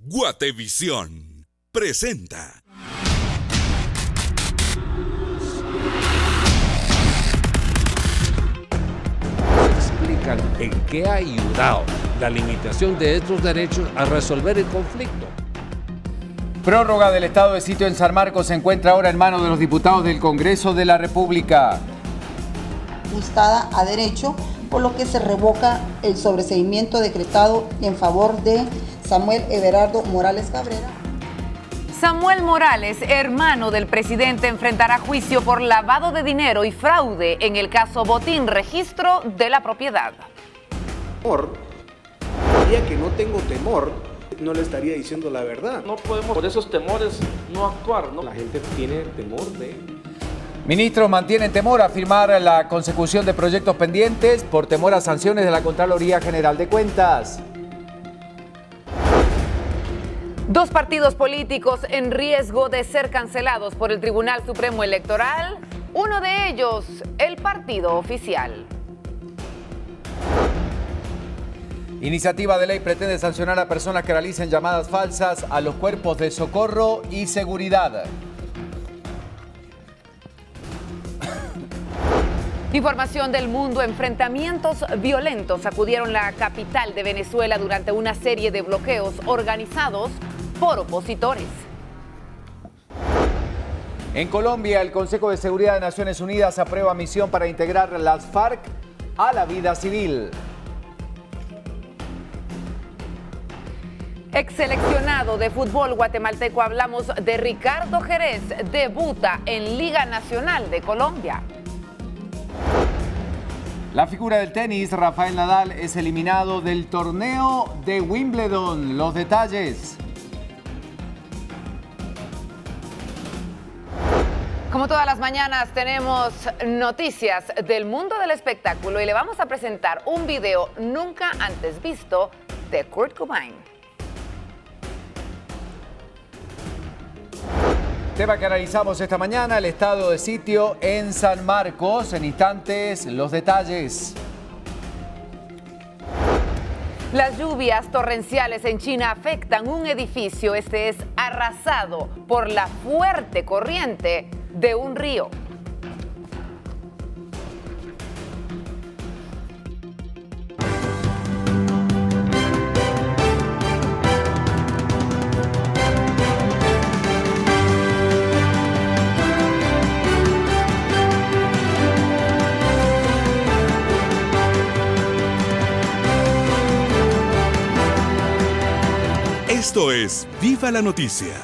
Guatevisión presenta. Explican en qué ha ayudado la limitación de estos derechos a resolver el conflicto. Prórroga del estado de sitio en San Marcos se encuentra ahora en manos de los diputados del Congreso de la República. Ajustada a derecho, por lo que se revoca el sobreseimiento decretado en favor de Samuel Everardo Morales Cabrera. Samuel Morales, hermano del presidente, enfrentará juicio por lavado de dinero y fraude en el caso Botín, registro de la propiedad. Diría que no tengo temor, no le estaría diciendo la verdad. No podemos por esos temores no actuar, ¿no? La gente tiene temor de... Ministros mantienen temor a firmar la consecución de proyectos pendientes por temor a sanciones de la Contraloría General de Cuentas. Dos partidos políticos en riesgo de ser cancelados por el Tribunal Supremo Electoral, uno de ellos, el partido oficial. Iniciativa de ley pretende sancionar a personas que realicen llamadas falsas a los cuerpos de socorro y seguridad. Información del mundo, enfrentamientos violentos sacudieron la capital de Venezuela durante una serie de bloqueos organizados por opositores. En Colombia, el Consejo de Seguridad de Naciones Unidas aprueba misión para integrar las FARC a la vida civil. Ex seleccionado de fútbol guatemalteco, hablamos de Ricardo Jerez, debuta en Liga Nacional de Colombia. La figura del tenis, Rafael Nadal, es eliminado del torneo de Wimbledon. Los detalles. Como todas las mañanas tenemos noticias del mundo del espectáculo y le vamos a presentar un video nunca antes visto de Kurt Cobain. Tema que analizamos esta mañana, el estado de sitio en San Marcos. En instantes, los detalles. Las lluvias torrenciales en China afectan un edificio. Este es arrasado por la fuerte corriente de un río. Esto es Viva la Noticia.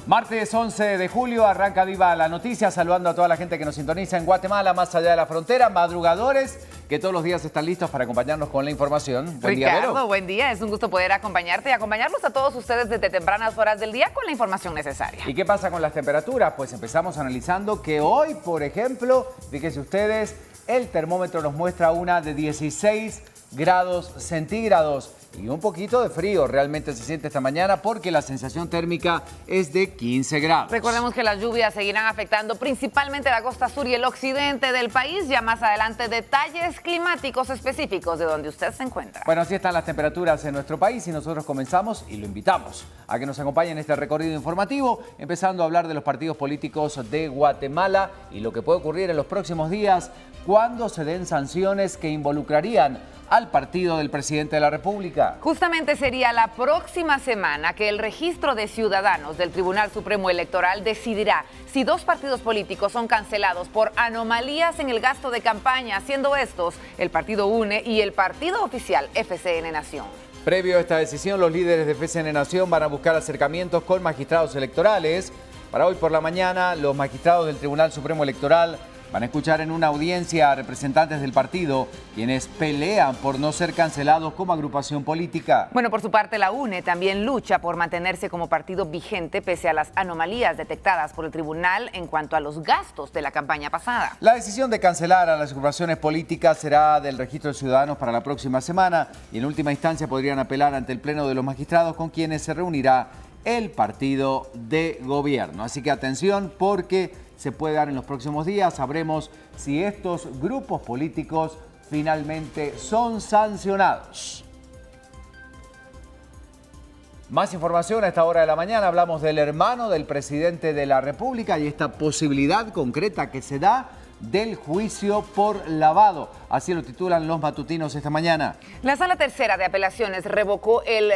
Martes 11 de julio arranca Viva la Noticia, saludando a toda la gente que nos sintoniza en Guatemala, más allá de la frontera, madrugadores que todos los días están listos para acompañarnos con la información. Buen día, Ricardo, Vero. buen día. Es un gusto poder acompañarte y acompañarlos a todos ustedes desde tempranas horas del día con la información necesaria. ¿Y qué pasa con las temperaturas? Pues empezamos analizando que hoy, por ejemplo, fíjense ustedes, el termómetro nos muestra una de 16 grados centígrados. Y un poquito de frío realmente se siente esta mañana porque la sensación térmica es de 15 grados. Recordemos que las lluvias seguirán afectando principalmente la costa sur y el occidente del país. Ya más adelante detalles climáticos específicos de donde usted se encuentra. Bueno, así están las temperaturas en nuestro país y nosotros comenzamos y lo invitamos a que nos acompañe en este recorrido informativo, empezando a hablar de los partidos políticos de Guatemala y lo que puede ocurrir en los próximos días cuando se den sanciones que involucrarían al partido del presidente de la República. Justamente sería la próxima semana que el registro de ciudadanos del Tribunal Supremo Electoral decidirá si dos partidos políticos son cancelados por anomalías en el gasto de campaña, siendo estos el Partido UNE y el partido oficial FCN Nación. Previo a esta decisión, los líderes de FCN Nación van a buscar acercamientos con magistrados electorales. Para hoy por la mañana, los magistrados del Tribunal Supremo Electoral van a escuchar en una audiencia a representantes del partido, quienes pelean por no ser cancelados como agrupación política. Bueno, por su parte, la UNE también lucha por mantenerse como partido vigente pese a las anomalías detectadas por el tribunal en cuanto a los gastos de la campaña pasada. La decisión de cancelar a las agrupaciones políticas será del registro de ciudadanos para la próxima semana y en última instancia podrían apelar ante el Pleno de los Magistrados con quienes se reunirá el partido de gobierno. Así que atención porque se puede dar en los próximos días. Sabremos si estos grupos políticos finalmente son sancionados. Más información a esta hora de la mañana. Hablamos del hermano del presidente de la República y esta posibilidad concreta que se da del juicio por lavado. Así lo titulan los matutinos esta mañana. La Sala Tercera de Apelaciones revocó el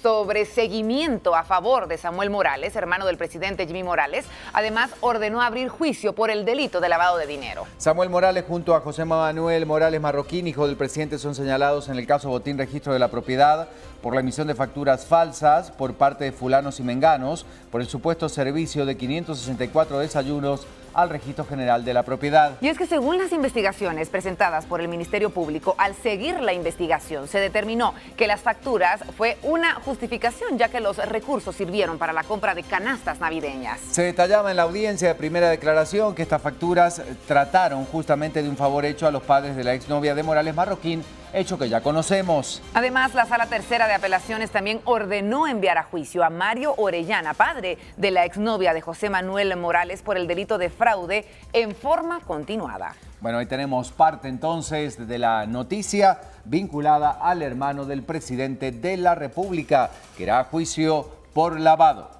sobreseguimiento a favor de Samuel Morales, hermano del presidente Jimmy Morales. Además, ordenó abrir juicio por el delito de lavado de dinero. Samuel Morales junto a José Manuel Morales Marroquín, hijo del presidente, son señalados en el caso Botín Registro de la Propiedad por la emisión de facturas falsas por parte de fulanos y menganos por el supuesto servicio de 564 desayunos al Registro General de la Propiedad. Y es que según las investigaciones presentadas por el Ministerio Público, al seguir la investigación se determinó que las facturas fue una justificación, ya que los recursos sirvieron para la compra de canastas navideñas. Se detallaba en la audiencia de primera declaración que estas facturas trataron justamente de un favor hecho a los padres de la exnovia de Morales Marroquín, hecho que ya conocemos. Además, la Sala Tercera de Apelaciones también ordenó enviar a juicio a Mario Orellana, padre de la exnovia de José Manuel Morales, por el delito de fraude en forma continuada. Bueno, ahí tenemos parte entonces de la noticia vinculada al hermano del presidente de la República, que irá a juicio por lavado.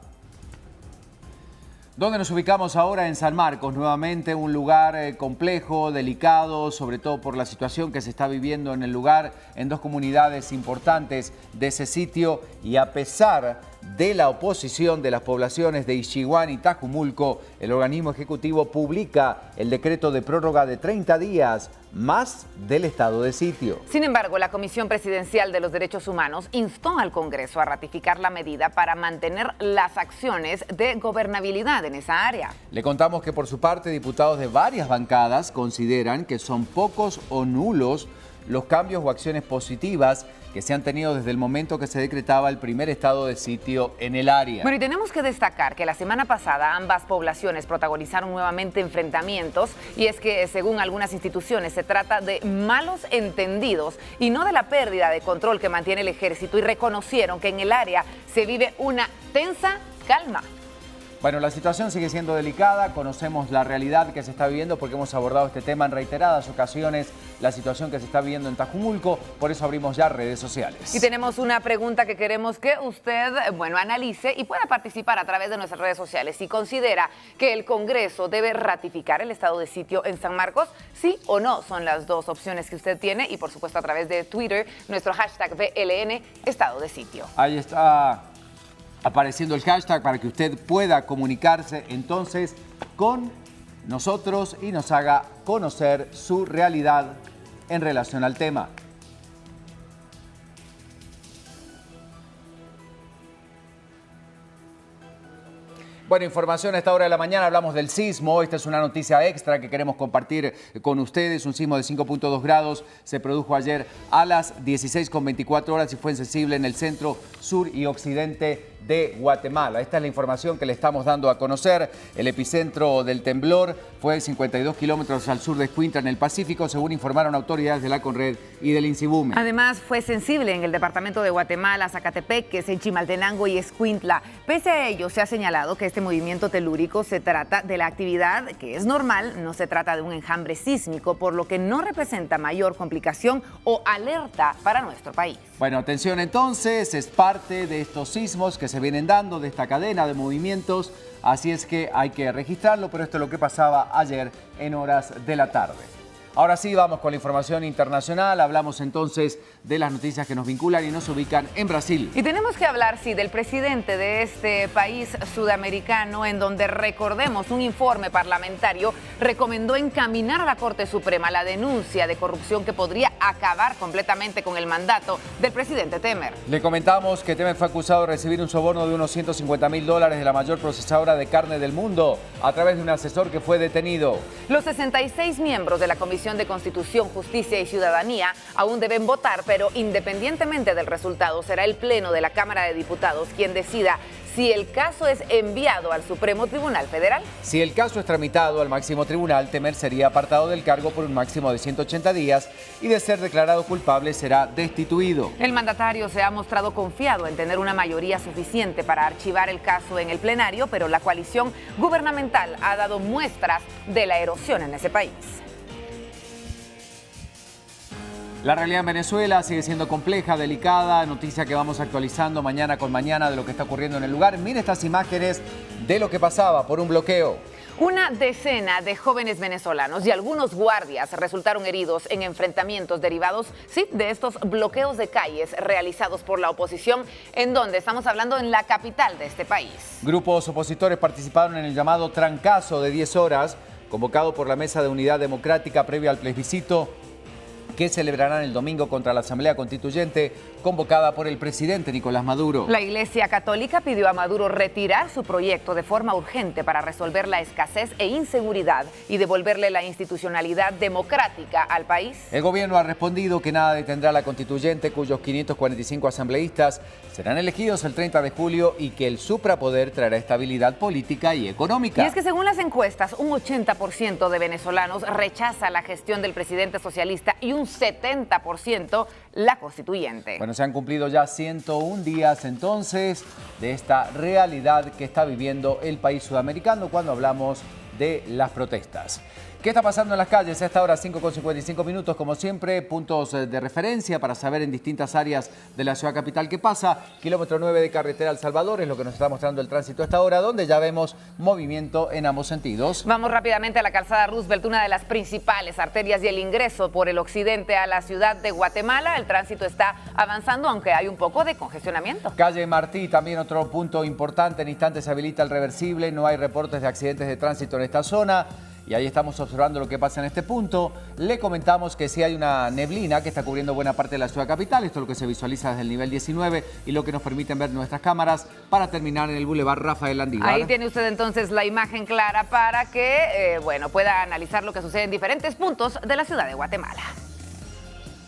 ¿Dónde nos ubicamos ahora? En San Marcos, nuevamente un lugar complejo, delicado, sobre todo por la situación que se está viviendo en el lugar, en dos comunidades importantes de ese sitio, y a pesar de la oposición de las poblaciones de Ixiguán y Tajumulco, el organismo ejecutivo publica el decreto de prórroga de 30 días más del estado de sitio. Sin embargo, la Comisión Presidencial de los Derechos Humanos instó al Congreso a ratificar la medida para mantener las acciones de gobernabilidad en esa área. Le contamos que por su parte diputados de varias bancadas consideran que son pocos o nulos los cambios o acciones positivas que se han tenido desde el momento que se decretaba el primer estado de sitio en el área. Bueno, y tenemos que destacar que la semana pasada ambas poblaciones protagonizaron nuevamente enfrentamientos, y es que según algunas instituciones se trata de malos entendidos y no de la pérdida de control que mantiene el ejército, y reconocieron que en el área se vive una tensa calma. Bueno, la situación sigue siendo delicada, conocemos la realidad que se está viviendo porque hemos abordado este tema en reiteradas ocasiones, la situación que se está viviendo en Tajumulco, por eso abrimos ya redes sociales. Y tenemos una pregunta que queremos que usted, analice y pueda participar a través de nuestras redes sociales. Si considera que el Congreso debe ratificar el estado de sitio en San Marcos, sí o no, son las dos opciones que usted tiene, y por supuesto a través de Twitter, nuestro hashtag BLN, estado de sitio. Ahí está apareciendo el hashtag para que usted pueda comunicarse entonces con nosotros y nos haga conocer su realidad en relación al tema. Bueno, información a esta hora de la mañana, hablamos del sismo. Esta es una noticia extra que queremos compartir con ustedes. Un sismo de 5.2 grados se produjo ayer a las 16:24 horas y fue sensible en el centro, sur y occidente de Guatemala. Esta es la información que le estamos dando a conocer. El epicentro del temblor fue 52 kilómetros al sur de Escuintla, en el Pacífico, según informaron autoridades de la Conred y del Insibume. Además, fue sensible en el departamento de Guatemala, Zacatepeques, en Chimaltenango y Escuintla. Pese a ello, se ha señalado que este movimiento telúrico se trata de la actividad que es normal, no se trata de un enjambre sísmico, por lo que no representa mayor complicación o alerta para nuestro país. Bueno, atención entonces, es parte de estos sismos que se vienen dando, de esta cadena de movimientos, así es que hay que registrarlo, pero esto es lo que pasaba ayer en horas de la tarde. Ahora sí, vamos con la información internacional. Hablamos entonces de las noticias que nos vinculan y nos ubican en Brasil. Y tenemos que hablar, sí, del presidente de este país sudamericano, en donde, recordemos, un informe parlamentario recomendó encaminar a la Corte Suprema la denuncia de corrupción que podría acabar completamente con el mandato del presidente Temer. Le comentamos que Temer fue acusado de recibir un soborno de unos $150.000 de la mayor procesadora de carne del mundo a través de un asesor que fue detenido. Los 66 miembros de la Comisión de Constitución, Justicia y Ciudadanía aún deben votar, pero independientemente del resultado, será el Pleno de la Cámara de Diputados quien decida si el caso es enviado al Supremo Tribunal Federal. Si el caso es tramitado al máximo tribunal, Temer sería apartado del cargo por un máximo de 180 días y, de ser declarado culpable, será destituido. El mandatario se ha mostrado confiado en tener una mayoría suficiente para archivar el caso en el plenario, pero la coalición gubernamental ha dado muestras de la erosión en ese país. La realidad en Venezuela sigue siendo compleja, delicada, noticia que vamos actualizando mañana con mañana de lo que está ocurriendo en el lugar. Mire estas imágenes de lo que pasaba por un bloqueo. Una decena de jóvenes venezolanos y algunos guardias resultaron heridos en enfrentamientos derivados, sí, de estos bloqueos de calles realizados por la oposición, en donde estamos hablando en la capital de este país. Grupos opositores participaron en el llamado trancazo de 10 horas, convocado por la Mesa de Unidad Democrática previo al plebiscito que celebrarán el domingo contra la Asamblea Constituyente convocada por el presidente Nicolás Maduro. La Iglesia Católica pidió a Maduro retirar su proyecto de forma urgente para resolver la escasez e inseguridad y devolverle la institucionalidad democrática al país. El gobierno ha respondido que nada detendrá a la Constituyente, cuyos 545 asambleístas serán elegidos el 30 de julio y que el suprapoder traerá estabilidad política y económica. Y es que según las encuestas, un 80% de venezolanos rechaza la gestión del presidente socialista y un 70% la constituyente. Bueno, se han cumplido ya 101 días entonces de esta realidad que está viviendo el país sudamericano cuando hablamos de las protestas. ¿Qué está pasando en las calles? A esta hora 5:55 minutos, como siempre, puntos de referencia para saber en distintas áreas de la ciudad capital qué pasa. Kilómetro 9 de carretera El Salvador es lo que nos está mostrando el tránsito a esta hora, donde ya vemos movimiento en ambos sentidos. Vamos rápidamente a la calzada Roosevelt, una de las principales arterias y el ingreso por el occidente a la ciudad de Guatemala. El tránsito está avanzando, aunque hay un poco de congestionamiento. Calle Martí, también otro punto importante. En instantes se habilita el reversible. No hay reportes de accidentes de tránsito en esta zona. Y ahí estamos observando lo que pasa en este punto. Le comentamos que sí hay una neblina que está cubriendo buena parte de la ciudad capital. Esto es lo que se visualiza desde el nivel 19 y lo que nos permiten ver nuestras cámaras para terminar en el Boulevard Rafael Landívar. Ahí tiene usted entonces la imagen clara para que pueda analizar lo que sucede en diferentes puntos de la ciudad de Guatemala.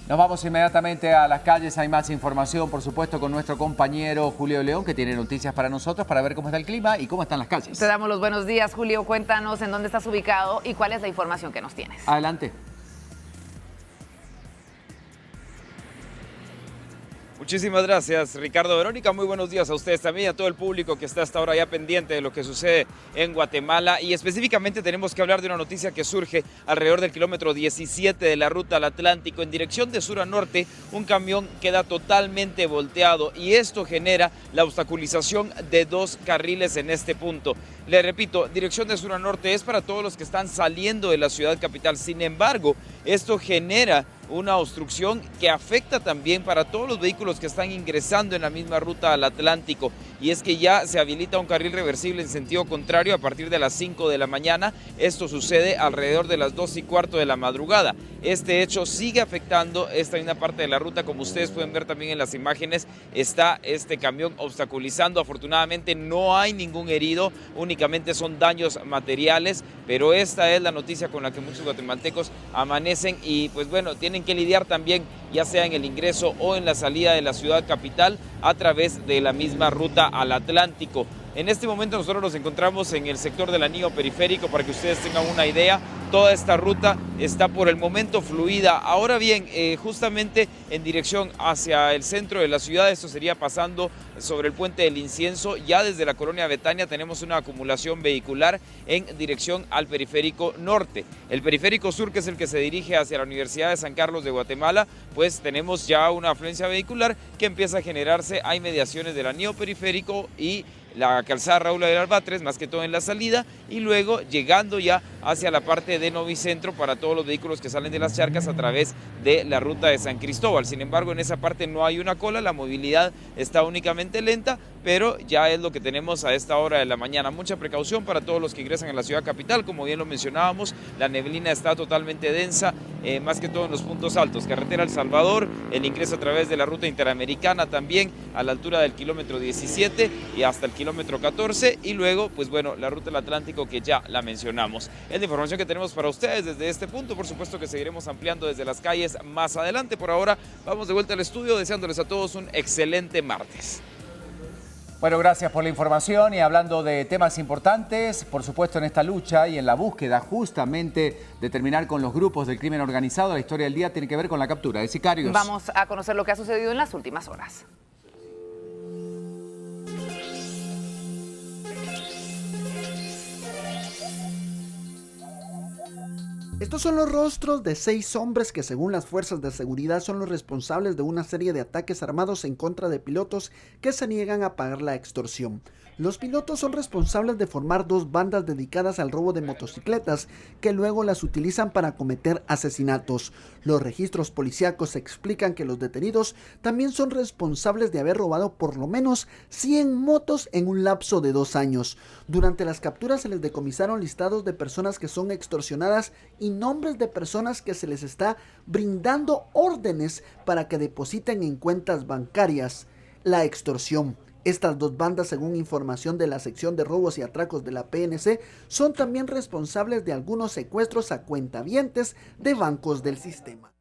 Nos vamos inmediatamente a las calles. Hay más información, por supuesto, con nuestro compañero Julio León, que tiene noticias para nosotros para ver cómo está el clima y cómo están las calles. Te damos los buenos días, Julio. Cuéntanos en dónde estás ubicado y cuál es la información que nos tienes. Adelante. Muchísimas gracias, Ricardo. Verónica, muy buenos días a ustedes también y a todo el público que está hasta ahora ya pendiente de lo que sucede en Guatemala. Y específicamente tenemos que hablar de una noticia que surge alrededor del kilómetro 17 de la ruta al Atlántico. En dirección de sur a norte, un camión queda totalmente volteado y esto genera la obstaculización de 2 carriles en este punto. Le repito, dirección de sur a norte es para todos los que están saliendo de la ciudad capital. Sin embargo, esto genera una obstrucción que afecta también para todos los vehículos que están ingresando en la misma ruta al Atlántico. Y es que ya se habilita un carril reversible en sentido contrario a partir de las 5 de la mañana. Esto sucede alrededor de las 2:15 de la madrugada. Este hecho sigue afectando esta misma parte de la ruta. Como ustedes pueden ver también en las imágenes, está este camión obstaculizando. Afortunadamente no hay ningún herido, únicamente son daños materiales, pero esta es la noticia con la que muchos guatemaltecos amanecen y pues bueno, tienen que lidiar también, ya sea en el ingreso o en la salida de la ciudad capital a través de la misma ruta al Atlántico. En este momento nosotros nos encontramos en el sector del anillo periférico para que ustedes tengan una idea. Toda esta ruta está por el momento fluida. Ahora bien, justamente en dirección hacia el centro de la ciudad, esto sería pasando sobre el puente del Incienso. Ya desde la colonia Betania tenemos una acumulación vehicular en dirección al periférico norte. El periférico sur, que es el que se dirige hacia la Universidad de San Carlos de Guatemala, pues tenemos ya una afluencia vehicular que empieza a generarse a inmediaciones del anillo periférico y la calzada Raúl del Albatres, más que todo en la salida, y luego llegando ya hacia la parte de Novicentro para todos los vehículos que salen de las charcas a través de la ruta de San Cristóbal. Sin embargo, en esa parte no hay una cola, la movilidad está únicamente lenta, pero ya es lo que tenemos a esta hora de la mañana. Mucha precaución para todos los que ingresan a la ciudad capital, como bien lo mencionábamos, la neblina está totalmente densa, más que todo en los puntos altos. Carretera El Salvador, el ingreso a través de la ruta interamericana también a la altura del kilómetro 17 y hasta el kilómetro 14 y luego, pues bueno, la ruta del Atlántico que ya la mencionamos. Es la información que tenemos para ustedes desde este punto, por supuesto que seguiremos ampliando desde las calles más adelante. Por ahora, vamos de vuelta al estudio deseándoles a todos un excelente martes. Bueno, gracias por la información y hablando de temas importantes, por supuesto en esta lucha y en la búsqueda justamente de terminar con los grupos del crimen organizado, la historia del día tiene que ver con la captura de sicarios. Vamos a conocer lo que ha sucedido en las últimas horas. Estos son los rostros de 6 hombres que, según las fuerzas de seguridad, son los responsables de una serie de ataques armados en contra de pilotos que se niegan a pagar la extorsión. Los pilotos son responsables de formar 2 bandas dedicadas al robo de motocicletas que luego las utilizan para cometer asesinatos. Los registros policíacos explican que los detenidos también son responsables de haber robado por lo menos 100 motos en un lapso de 2 años. Durante las capturas se les decomisaron listados de personas que son extorsionadas y nombres de personas que se les está brindando órdenes para que depositen en cuentas bancarias la extorsión. Estas 2 bandas, según información de la sección de robos y atracos de la PNC, son también responsables de algunos secuestros a cuentavientes de bancos del sistema.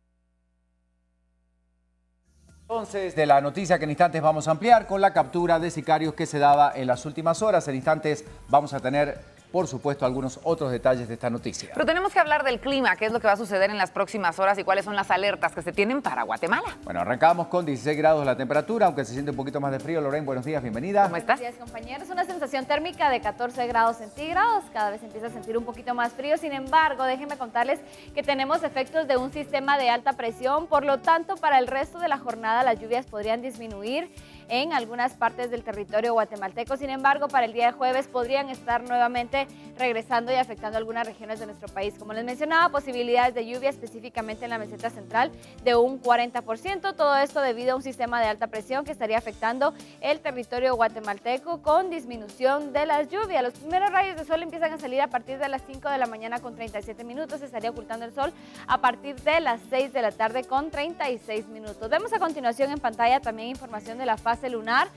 Entonces, de la noticia que en instantes vamos a ampliar con la captura de sicarios que se daba en las últimas horas. En instantes vamos a tener, por supuesto, algunos otros detalles de esta noticia. Pero tenemos que hablar del clima, qué es lo que va a suceder en las próximas horas y cuáles son las alertas que se tienen para Guatemala. Bueno, arrancamos con 16 grados la temperatura, aunque se siente un poquito más de frío. Lorraine, buenos días, bienvenida. ¿Cómo estás? Buenos días, compañeros. Una sensación térmica de 14 grados centígrados. Cada vez empieza a sentir un poquito más frío. Sin embargo, déjenme contarles que tenemos efectos de un sistema de alta presión. Por lo tanto, para el resto de la jornada las lluvias podrían disminuir en algunas partes del territorio guatemalteco. Sin embargo, para el día de jueves podrían estar nuevamente regresando y afectando algunas regiones de nuestro país. Como les mencionaba, posibilidades de lluvia específicamente en la meseta central de un 40%. Todo esto debido a un sistema de alta presión que estaría afectando el territorio guatemalteco con disminución de las lluvias. Los primeros rayos de sol empiezan a salir a partir de las 5 de la mañana con 37 minutos. Se estaría ocultando el sol a partir de las 6 de la tarde con 36 minutos. Vemos a continuación en pantalla también información de la fase lunar.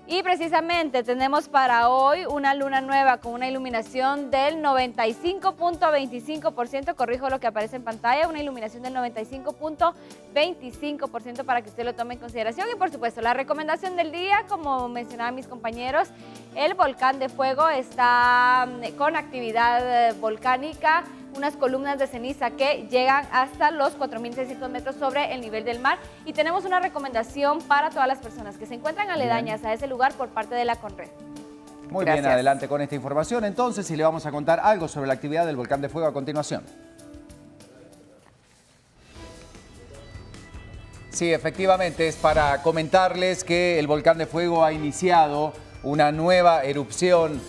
Y precisamente tenemos para hoy una luna nueva con una iluminación del 95.25%, corrijo lo que aparece en pantalla, una iluminación del 95.25% para que usted lo tome en consideración. Y por supuesto, la recomendación del día, como mencionaban mis compañeros, el volcán de fuego está con actividad volcánica, unas columnas de ceniza que llegan hasta los 4.600 metros sobre el nivel del mar. Y tenemos una recomendación para todas las personas que se encuentran aledañas a ese lugar por parte de la CONRED. Muy Gracias. bien, adelante con esta información entonces y le vamos a contar algo sobre la actividad del volcán de fuego a continuación. Sí, efectivamente, es para comentarles que el volcán de fuego ha iniciado una nueva erupción,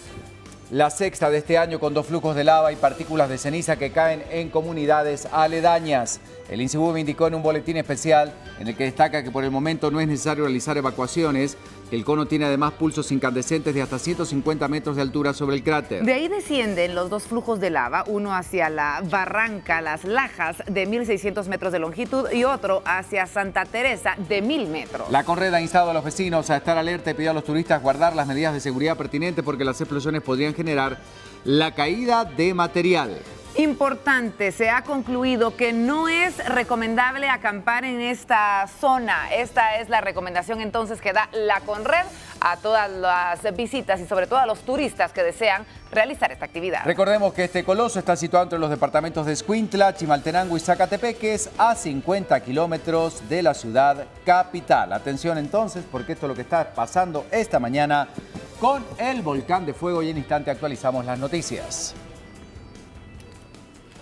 la 6ª de este año, con 2 flujos de lava y partículas de ceniza que caen en comunidades aledañas. El INCIBUM indicó en un boletín especial en el que destaca que por el momento no es necesario realizar evacuaciones, que el cono tiene además pulsos incandescentes de hasta 150 metros de altura sobre el cráter. De ahí descienden los 2 flujos de lava, uno hacia la barranca Las Lajas de 1.600 metros de longitud y otro hacia Santa Teresa de 1.000 metros. La CONRED ha instado a los vecinos a estar alerta y pidió a los turistas guardar las medidas de seguridad pertinentes porque las explosiones podrían generar la caída de material. Importante, se ha concluido que no es recomendable acampar en esta zona. Esta es la recomendación entonces que da la CONRED a todas las visitas y sobre todo a los turistas que desean realizar esta actividad. Recordemos que este coloso está situado entre los departamentos de Escuintla, Chimaltenango y Zacatepeques, a 50 kilómetros de la ciudad capital. Atención entonces, porque esto es lo que está pasando esta mañana con el volcán de fuego y en instante actualizamos las noticias.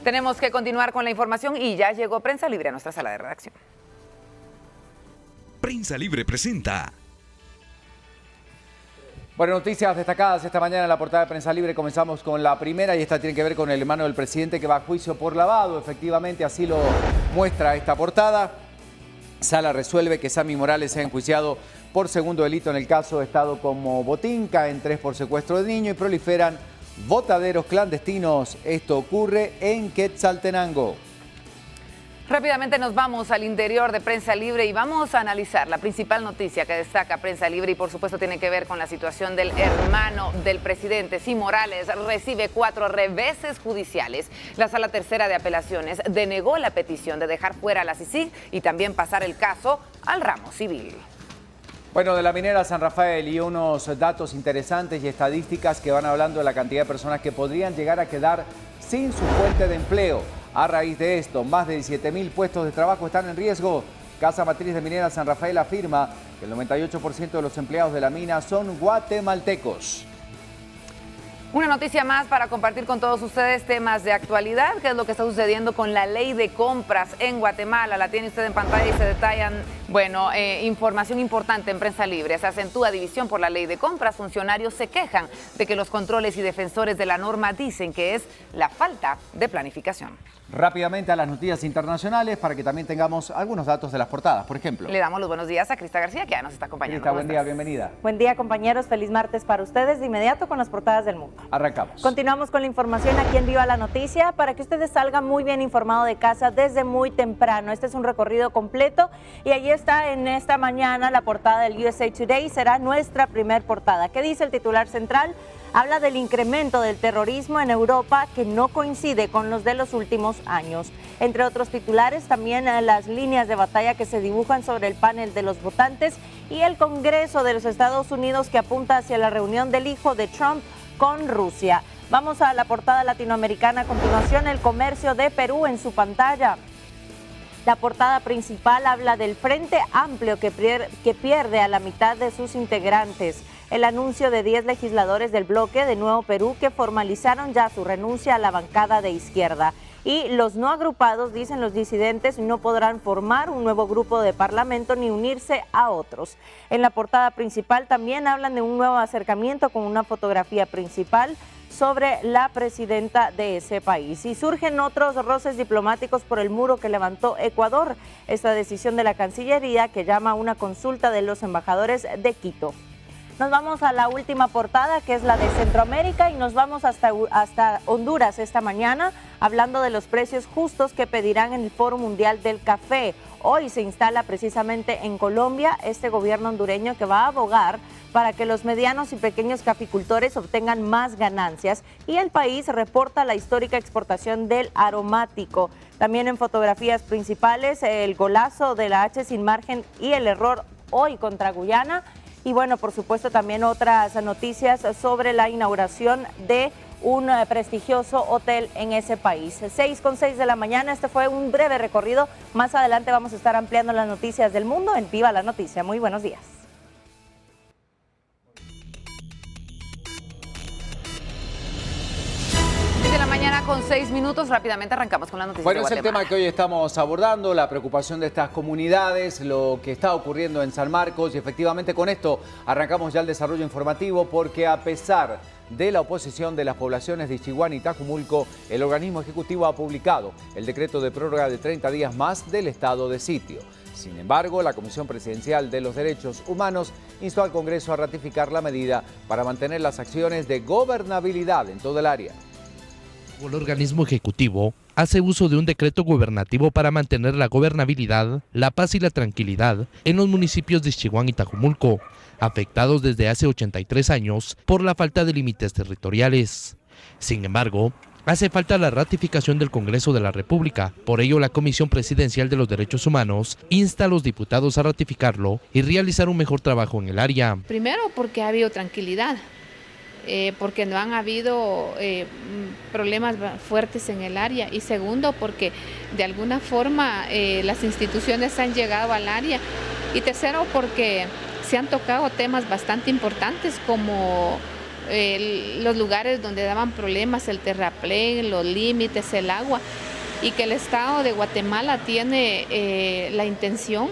Tenemos que continuar con la información y ya llegó Prensa Libre a nuestra sala de redacción. Prensa Libre presenta. Bueno, noticias destacadas esta mañana en la portada de Prensa Libre. Comenzamos con la primera y esta tiene que ver con el hermano del presidente que va a juicio por lavado. Efectivamente, así lo muestra esta portada. Sala resuelve que Sammy Morales sea enjuiciado por segundo delito en el caso de Estado como botín, caen 3 por secuestro de niño y proliferan botaderos clandestinos. Esto ocurre en Quetzaltenango. Rápidamente nos vamos al interior de Prensa Libre y vamos a analizar la principal noticia que destaca Prensa Libre y por supuesto tiene que ver con la situación del hermano del presidente. Sí, Morales recibe 4 reveses judiciales. La Sala Tercera de Apelaciones denegó la petición de dejar fuera a la CICIG y también pasar el caso al ramo civil. Bueno, de la minera San Rafael y unos datos interesantes y estadísticas que van hablando de la cantidad de personas que podrían llegar a quedar sin su fuente de empleo. A raíz de esto, más de 17.000 puestos de trabajo están en riesgo. Casa Matriz de Minera San Rafael afirma que el 98% de los empleados de la mina son guatemaltecos. Una noticia más para compartir con todos ustedes, temas de actualidad, qué es lo que está sucediendo con la ley de compras en Guatemala. La tiene usted en pantalla y se detallan, información importante en Prensa Libre. Se acentúa división por la ley de compras. Funcionarios se quejan de que los controles y defensores de la norma dicen que es la falta de planificación. Rápidamente a las noticias internacionales para que también tengamos algunos datos de las portadas, por ejemplo. Le damos los buenos días a Crista García, que ya nos está acompañando. Crista, buen día, bienvenida. Buen día, compañeros. Feliz martes para ustedes. De inmediato con las portadas del mundo. Arrancamos. Continuamos con la información aquí en Viva la Noticia para que ustedes salgan muy bien informados de casa desde muy temprano. Este es un recorrido completo y ahí está en esta mañana la portada del USA Today. Será nuestra primer portada. ¿Qué dice el titular central? Habla del incremento del terrorismo en Europa que no coincide con los de los últimos años. Entre otros titulares, también las líneas de batalla que se dibujan sobre el panel de los votantes y el Congreso de los Estados Unidos que apunta hacia la reunión del hijo de Trump con Rusia. Vamos a la portada latinoamericana. A continuación, el comercio de Perú en su pantalla. La portada principal habla del Frente Amplio que pierde a la mitad de sus integrantes. El anuncio de 10 legisladores del bloque de Nuevo Perú que formalizaron ya su renuncia a la bancada de izquierda. Y los no agrupados, dicen los disidentes, no podrán formar un nuevo grupo de parlamento ni unirse a otros. En la portada principal también hablan de un nuevo acercamiento con una fotografía principal sobre la presidenta de ese país. Y surgen otros roces diplomáticos por el muro que levantó Ecuador. Esta decisión de la Cancillería que llama a una consulta de los embajadores de Quito. Nos vamos a la última portada, que es la de Centroamérica, y nos vamos hasta Honduras esta mañana, hablando de los precios justos que pedirán en el Foro Mundial del Café. Hoy se instala precisamente en Colombia este gobierno hondureño que va a abogar para que los medianos y pequeños caficultores obtengan más ganancias, y el país reporta la histórica exportación del aromático. También en fotografías principales, el golazo de la H sin margen y el error hoy contra Guyana. Y bueno, por supuesto también otras noticias sobre la inauguración de un prestigioso hotel en ese país. 6:06 de la mañana, este fue un breve recorrido. Más adelante vamos a estar ampliando las noticias del mundo en Viva la Noticia. Muy buenos días. De la mañana con 6 minutos, rápidamente arrancamos con las noticias de Guatemala. Es el tema que hoy estamos abordando, la preocupación de estas comunidades, lo que está ocurriendo en San Marcos, y efectivamente con esto arrancamos ya el desarrollo informativo, porque a pesar de la oposición de las poblaciones de Ischiguán y Tajumulco, el organismo ejecutivo ha publicado el decreto de prórroga de 30 días más del estado de sitio. Sin embargo, la Comisión Presidencial de los Derechos Humanos instó al Congreso a ratificar la medida para mantener las acciones de gobernabilidad en todo el área. El organismo ejecutivo hace uso de un decreto gubernativo para mantener la gobernabilidad, la paz y la tranquilidad en los municipios de Ischiguán y Tajumulco, afectados desde hace 83 años por la falta de límites territoriales. Sin embargo, hace falta la ratificación del Congreso de la República. Por ello, la Comisión Presidencial de los Derechos Humanos insta a los diputados a ratificarlo y realizar un mejor trabajo en el área. Primero, porque ha habido tranquilidad. Porque no han habido problemas fuertes en el área, y segundo porque de alguna forma las instituciones han llegado al área, y tercero porque se han tocado temas bastante importantes como los lugares donde daban problemas, el terraplén, los límites, el agua, y que el Estado de Guatemala tiene la intención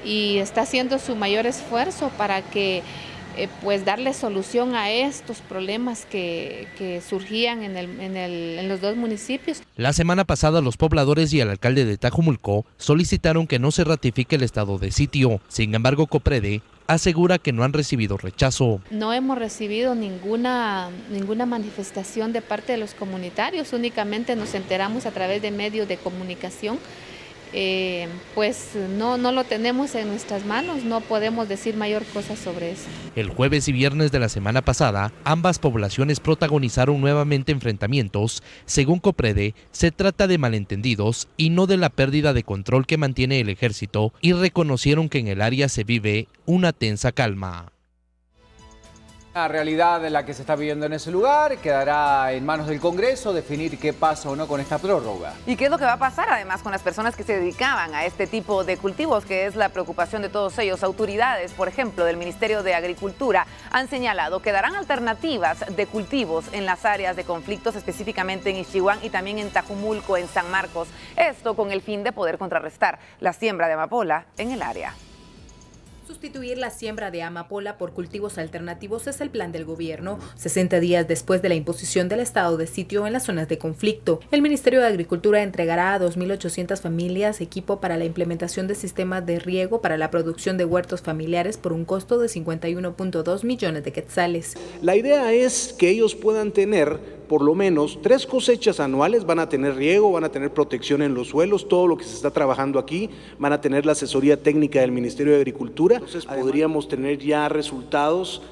y está haciendo su mayor esfuerzo para que pues darle solución a estos problemas que surgían en los dos municipios. La semana pasada los pobladores y el alcalde de Tajumulco solicitaron que no se ratifique el estado de sitio. Sin embargo, Coprede asegura que no han recibido rechazo. No hemos recibido ninguna manifestación de parte de los comunitarios, únicamente nos enteramos a través de medios de comunicación. Pues no lo tenemos en nuestras manos, no podemos decir mayor cosa sobre eso. El jueves y viernes de la semana pasada, ambas poblaciones protagonizaron nuevamente enfrentamientos. Según Coprede, se trata de malentendidos y no de la pérdida de control que mantiene el ejército, y reconocieron que en el área se vive una tensa calma. La realidad en la que se está viviendo en ese lugar quedará en manos del Congreso definir qué pasa o no con esta prórroga. ¿Y qué es lo que va a pasar además con las personas que se dedicaban a este tipo de cultivos, que es la preocupación de todos ellos? Autoridades, por ejemplo, del Ministerio de Agricultura, han señalado que darán alternativas de cultivos en las áreas de conflictos, específicamente en Ixihuán y también en Tajumulco, en San Marcos. Esto con el fin de poder contrarrestar la siembra de amapola en el área. Sustituir la siembra de amapola por cultivos alternativos es el plan del gobierno, 60 días después de la imposición del estado de sitio en las zonas de conflicto. El Ministerio de Agricultura entregará a 2.800 familias equipo para la implementación de sistemas de riego para la producción de huertos familiares por un costo de 51.2 millones de quetzales. La idea es que ellos puedan tener por lo menos 3 cosechas anuales, van a tener riego, van a tener protección en los suelos, todo lo que se está trabajando aquí, van a tener la asesoría técnica del Ministerio de Agricultura. Entonces podríamos tener ya resultados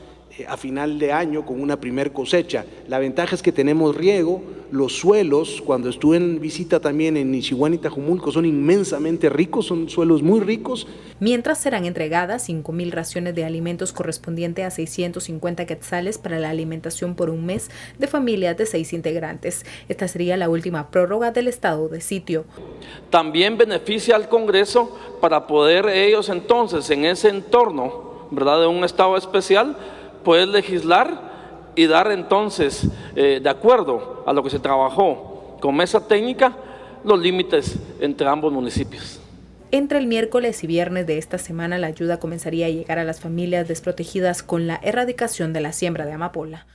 a final de año con una primer cosecha. La ventaja es que tenemos riego, los suelos, cuando estuve en visita también en Ixihuán y Tajumulco, son inmensamente ricos, son suelos muy ricos. Mientras serán entregadas 5.000 raciones de alimentos correspondiente a 650 quetzales para la alimentación por un mes de familias de 6 integrantes. Esta sería la última prórroga del estado de sitio. También beneficia al Congreso para poder ellos entonces en ese entorno, ¿verdad?, de un estado especial, poder legislar y dar entonces, de acuerdo a lo que se trabajó con mesa técnica, los límites entre ambos municipios. Entre el miércoles y viernes de esta semana, la ayuda comenzaría a llegar a las familias desprotegidas con la erradicación de la siembra de amapola.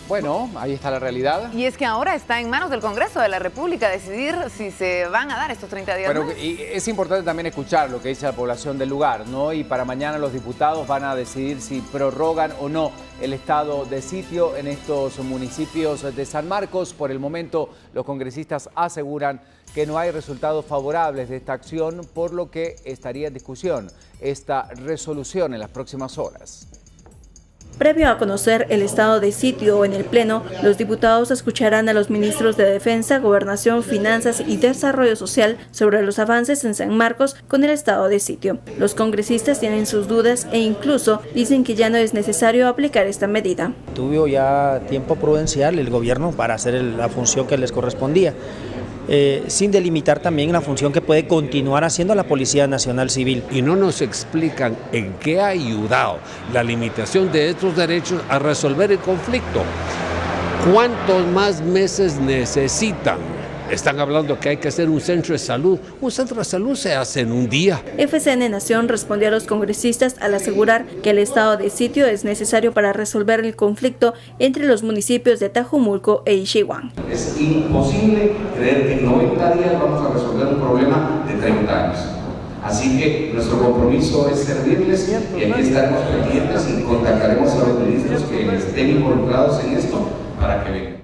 Bueno, ahí está la realidad. Y es que ahora está en manos del Congreso de la República decidir si se van a dar estos 30 días Bueno, más. y es importante también escuchar lo que dice la población del lugar, ¿no? Y para mañana los diputados van a decidir si prorrogan o no el estado de sitio en estos municipios de San Marcos. Por el momento, los congresistas aseguran que no hay resultados favorables de esta acción, por lo que estaría en discusión esta resolución en las próximas horas. Previo a conocer el estado de sitio en el Pleno, los diputados escucharán a los ministros de Defensa, Gobernación, Finanzas y Desarrollo Social sobre los avances en San Marcos con el estado de sitio. Los congresistas tienen sus dudas e incluso dicen que ya no es necesario aplicar esta medida. Tuvo ya tiempo prudencial el gobierno para hacer la función que les correspondía. Sin delimitar también la función que puede continuar haciendo la Policía Nacional Civil. Y no nos explican en qué ha ayudado la limitación de estos derechos a resolver el conflicto. ¿Cuántos más meses necesitan? Están hablando que hay que hacer un centro de salud. Un centro de salud se hace en un día. FCN Nación respondió a los congresistas al asegurar que el estado de sitio es necesario para resolver el conflicto entre los municipios de Tajumulco e Ixihuán. Es imposible creer que en 90 días vamos a resolver un problema de 30 años. Así que nuestro compromiso es servirles y aquí estaremos pendientes y contactaremos a los ministros que estén involucrados en esto para que vengan.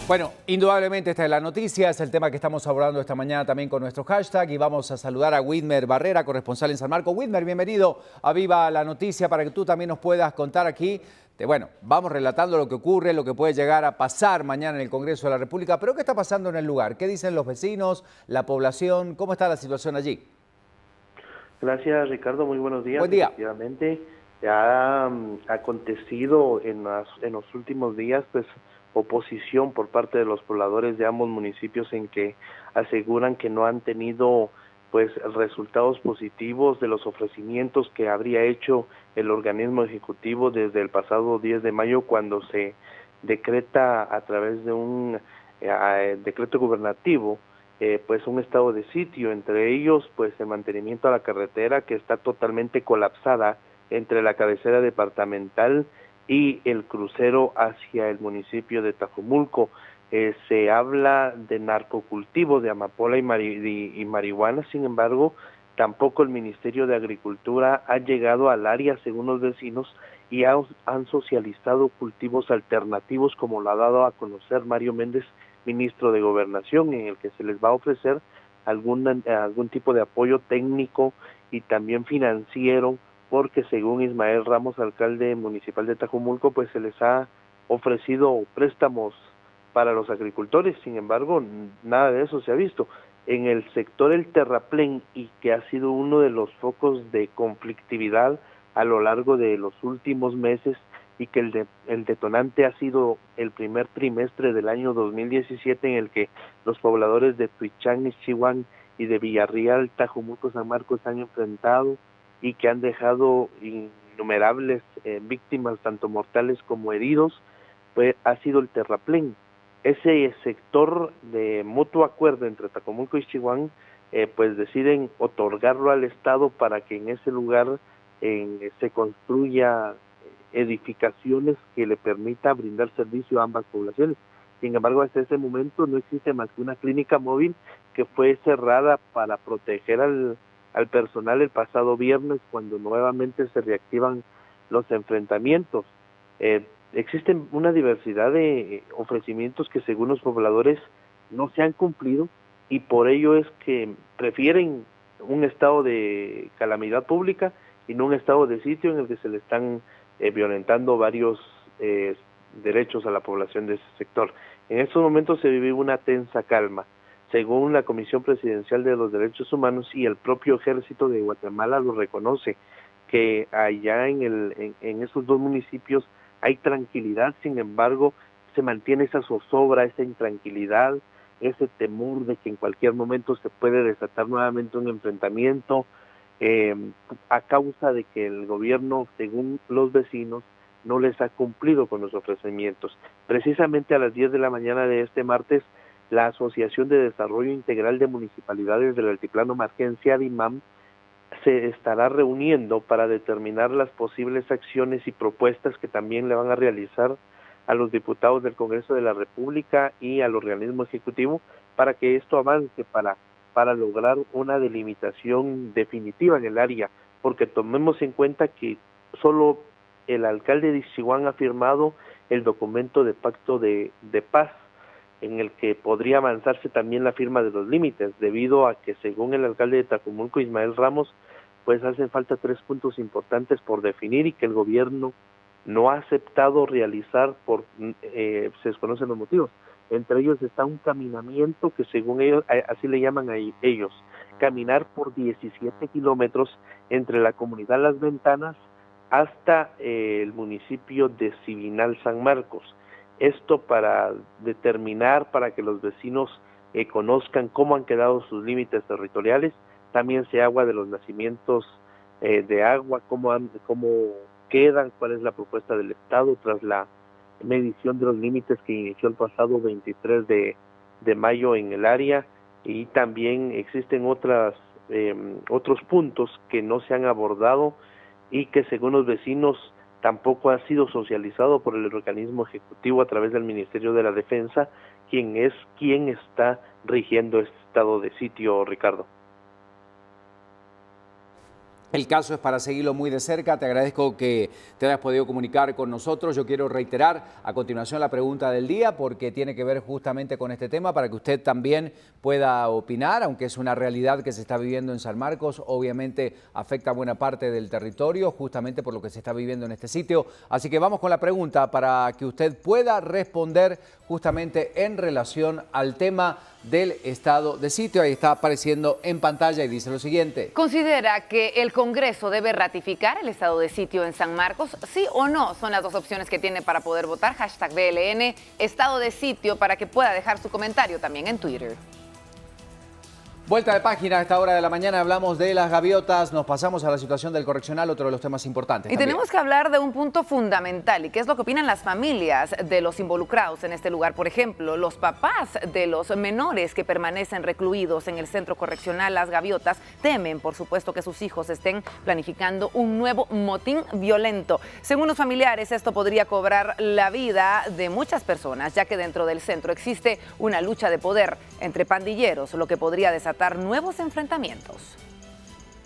Bueno, indudablemente esta es la noticia, es el tema que estamos abordando esta mañana también con nuestro hashtag y vamos a saludar a Widmer Barrera, corresponsal en San Marcos. Widmer, bienvenido a Viva la Noticia para que tú también nos puedas contar aquí. Bueno, vamos relatando lo que ocurre, lo que puede llegar a pasar mañana en el Congreso de la República, pero ¿qué está pasando en el lugar? ¿Qué dicen los vecinos, la población? ¿Cómo está la situación allí? Gracias, Ricardo, muy buenos días. Buen día. Efectivamente, ya ha acontecido en los últimos días, pues, oposición por parte de los pobladores de ambos municipios en que aseguran que no han tenido pues resultados positivos de los ofrecimientos que habría hecho el organismo ejecutivo desde el pasado 10 de mayo cuando se decreta a través de un decreto gubernativo pues un estado de sitio, entre ellos pues el mantenimiento a la carretera que está totalmente colapsada entre la cabecera departamental y el crucero hacia el municipio de Tajumulco. Se habla de narcocultivo de amapola y marihuana, sin embargo, tampoco el Ministerio de Agricultura ha llegado al área, según los vecinos, y han socializado cultivos alternativos, como lo ha dado a conocer Mario Méndez, ministro de Gobernación, en el que se les va a ofrecer algún tipo de apoyo técnico y también financiero, porque según Ismael Ramos, alcalde municipal de Tajumulco, pues se les ha ofrecido préstamos para los agricultores. Sin embargo, nada de eso se ha visto. En el sector El Terraplén, y que ha sido uno de los focos de conflictividad a lo largo de los últimos meses, y que el detonante ha sido el primer trimestre del año 2017, en el que los pobladores de Tuichán, Ixchihuán y de Villarreal, Tajumulco, San Marcos han enfrentado y que han dejado innumerables víctimas, tanto mortales como heridos, pues ha sido el Terraplén. Ese sector de mutuo acuerdo entre Tajumulco y Ixchihuán, pues deciden otorgarlo al Estado para que en ese lugar se construya edificaciones que le permita brindar servicio a ambas poblaciones. Sin embargo, hasta ese momento no existe más que una clínica móvil que fue cerrada para proteger al personal el pasado viernes, cuando nuevamente se reactivan los enfrentamientos. Existen una diversidad de ofrecimientos que según los pobladores no se han cumplido, y por ello es que prefieren un estado de calamidad pública y no un estado de sitio en el que se le están violentando varios derechos a la población de ese sector. En estos momentos se vive una tensa calma. Según la Comisión Presidencial de los Derechos Humanos y el propio Ejército de Guatemala lo reconoce, que allá en esos dos municipios hay tranquilidad. Sin embargo, se mantiene esa zozobra, esa intranquilidad, ese temor de que en cualquier momento se puede desatar nuevamente un enfrentamiento, a causa de que el gobierno, según los vecinos, no les ha cumplido con los ofrecimientos. Precisamente a las 10 de la mañana de este martes, la Asociación de Desarrollo Integral de Municipalidades del Altiplano Marquense, ADIMAM, se estará reuniendo para determinar las posibles acciones y propuestas que también le van a realizar a los diputados del Congreso de la República y al organismo ejecutivo, para que esto avance, para lograr una delimitación definitiva en el área, porque tomemos en cuenta que solo el alcalde de Ixchihuán ha firmado el documento de pacto de paz, en el que podría avanzarse también la firma de los límites, debido a que según el alcalde de Tajumulco, Ismael Ramos, pues hacen falta 3 puntos importantes por definir y que el gobierno no ha aceptado realizar se desconocen los motivos. Entre ellos está un caminamiento que según ellos, así le llaman a ellos, caminar por 17 kilómetros entre la comunidad Las Ventanas hasta el municipio de Cibinal San Marcos. Esto para determinar, para que los vecinos conozcan cómo han quedado sus límites territoriales, también se habla de los nacimientos de agua, cómo quedan, cuál es la propuesta del Estado tras la medición de los límites que inició el pasado 23 de mayo en el área, y también existen otros puntos que no se han abordado y que según los vecinos tampoco ha sido socializado por el organismo ejecutivo a través del Ministerio de la Defensa, quien está rigiendo este estado de sitio, Ricardo. El caso es para seguirlo muy de cerca. Te agradezco que te hayas podido comunicar con nosotros. Yo quiero reiterar a continuación la pregunta del día, porque tiene que ver justamente con este tema, para que usted también pueda opinar, aunque es una realidad que se está viviendo en San Marcos. Obviamente afecta a buena parte del territorio, justamente por lo que se está viviendo en este sitio. Así que vamos con la pregunta para que usted pueda responder justamente en relación al tema del estado de sitio. Ahí está apareciendo en pantalla y dice lo siguiente. ¿Considera que el Congreso debe ratificar el estado de sitio en San Marcos? ¿Sí o no? Son las dos opciones que tiene para poder votar. Hashtag BLN, estado de sitio, para que pueda dejar su comentario también en Twitter. Vuelta de página a esta hora de la mañana. Hablamos de las gaviotas, nos pasamos a la situación del correccional, otro de los temas importantes. Y tenemos que hablar de un punto fundamental, y qué es lo que opinan las familias de los involucrados en este lugar. Por ejemplo, los papás de los menores que permanecen recluidos en el centro correccional Las Gaviotas temen, por supuesto, que sus hijos estén planificando un nuevo motín violento. Según los familiares, esto podría cobrar la vida de muchas personas, ya que dentro del centro existe una lucha de poder entre pandilleros, lo que podría desatar nuevos enfrentamientos.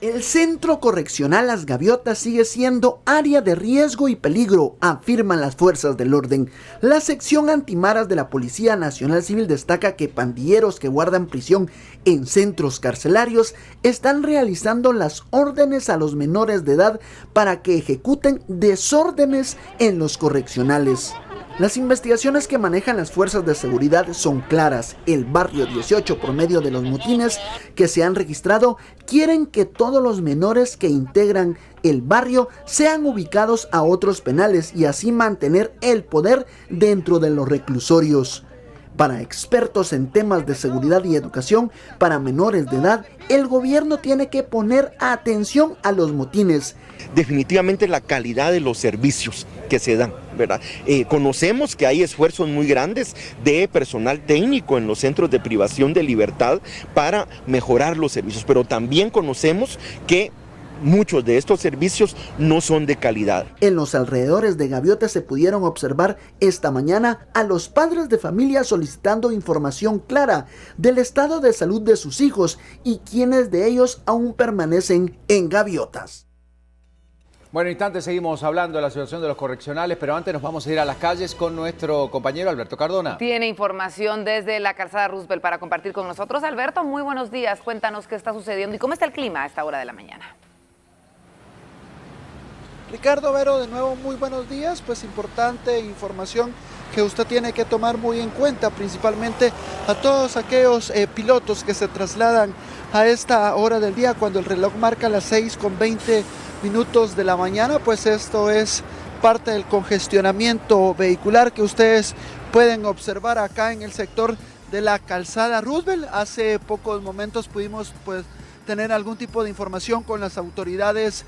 El Centro Correccional Las Gaviotas sigue siendo área de riesgo y peligro, afirman las fuerzas del orden. La sección antimaras de la Policía Nacional Civil destaca que pandilleros que guardan prisión en centros carcelarios están realizando las órdenes a los menores de edad para que ejecuten desórdenes en los correccionales. Las investigaciones que manejan las fuerzas de seguridad son claras. El barrio 18, por medio de los motines que se han registrado, quieren que todos los menores que integran el barrio sean ubicados a otros penales y así mantener el poder dentro de los reclusorios. Para expertos en temas de seguridad y educación para menores de edad, el gobierno tiene que poner atención a los motines. Definitivamente la calidad de los servicios que se dan, ¿verdad? Conocemos que hay esfuerzos muy grandes de personal técnico en los centros de privación de libertad para mejorar los servicios, pero también conocemos que muchos de estos servicios no son de calidad. En los alrededores de Gaviota se pudieron observar esta mañana a los padres de familia solicitando información clara del estado de salud de sus hijos y quiénes de ellos aún permanecen en Gaviotas. Bueno, en instantes seguimos hablando de la situación de los correccionales, pero antes nos vamos a ir a las calles con nuestro compañero Alberto Cardona. Tiene información desde la calzada Roosevelt para compartir con nosotros. Alberto, muy buenos días. Cuéntanos qué está sucediendo y cómo está el clima a esta hora de la mañana. Ricardo, Vero, de nuevo muy buenos días, pues importante información que usted tiene que tomar muy en cuenta, principalmente a todos aquellos pilotos que se trasladan a esta hora del día cuando el reloj marca las 6:20 de la mañana, pues esto es parte del congestionamiento vehicular que ustedes pueden observar acá en el sector de la calzada Roosevelt. Hace pocos momentos pudimos tener algún tipo de información con las autoridades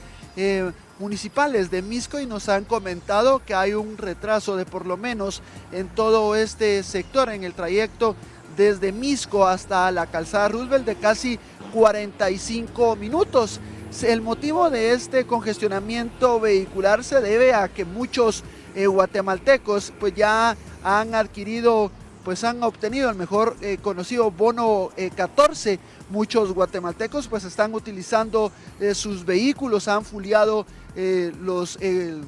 municipales de Misco y nos han comentado que hay un retraso de por lo menos en todo este sector, en el trayecto desde Misco hasta la calzada Roosevelt de casi 45 minutos. El motivo de este congestionamiento vehicular se debe a que muchos guatemaltecos pues ya han adquirido, pues han obtenido el mejor conocido bono 14. Muchos guatemaltecos pues están utilizando sus vehículos, han fuliado el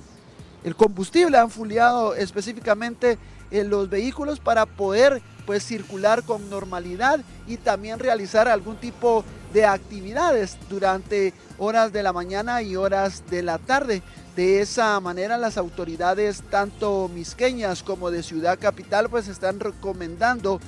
combustible, han fuliado específicamente los vehículos para poder pues circular con normalidad y también realizar algún tipo de actividades durante horas de la mañana y horas de la tarde. De esa manera las autoridades tanto misqueñas como de Ciudad Capital pues están recomendando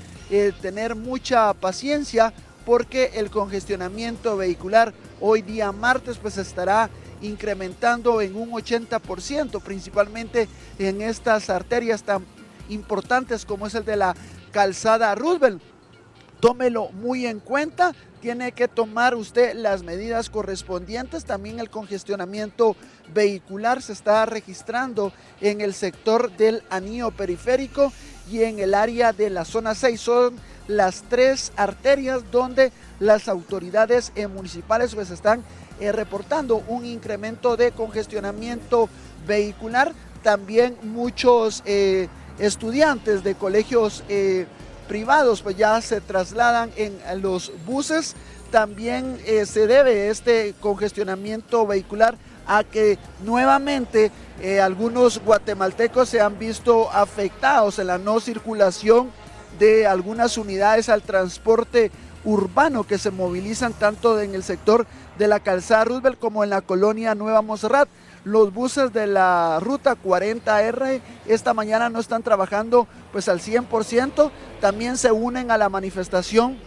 tener mucha paciencia porque el congestionamiento vehicular hoy día martes pues estará incrementando en un 80%, principalmente en estas arterias tan importantes como es el de la calzada Roosevelt. Tómelo muy en cuenta, tiene que tomar usted las medidas correspondientes. También el congestionamiento vehicular se está registrando en el sector del anillo periférico y en el área de la zona 6. Son las tres arterias donde las autoridades municipales pues están reportando un incremento de congestionamiento vehicular. También muchos estudiantes de colegios privados pues ya se trasladan en los buses. También se debe este congestionamiento vehicular a que nuevamente algunos guatemaltecos se han visto afectados en la no circulación de algunas unidades al transporte urbano que se movilizan tanto en el sector de la calzada Roosevelt como en la colonia Nueva Montserrat. Los buses de la ruta 40R esta mañana no están trabajando pues al 100%, también se unen a la manifestación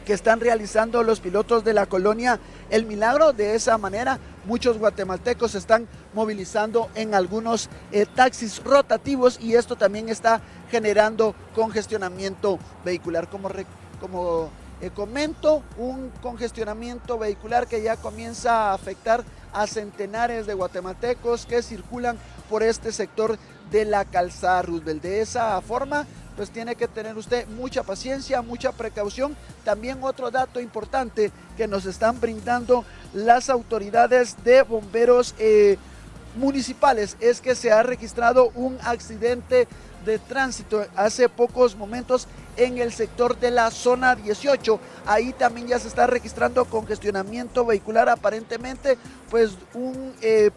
que están realizando los pilotos de la colonia El Milagro. De esa manera muchos guatemaltecos se están movilizando en algunos taxis rotativos y esto también está generando congestionamiento vehicular. Como comento, un congestionamiento vehicular que ya comienza a afectar a centenares de guatemaltecos que circulan por este sector de la calzada Roosevelt. De esa forma, pues tiene que tener usted mucha paciencia, mucha precaución. También otro dato importante que nos están brindando las autoridades de bomberos municipales es que se ha registrado un accidente de tránsito hace pocos momentos en el sector de la zona 18. Ahí también ya se está registrando congestionamiento vehicular. Aparentemente pues un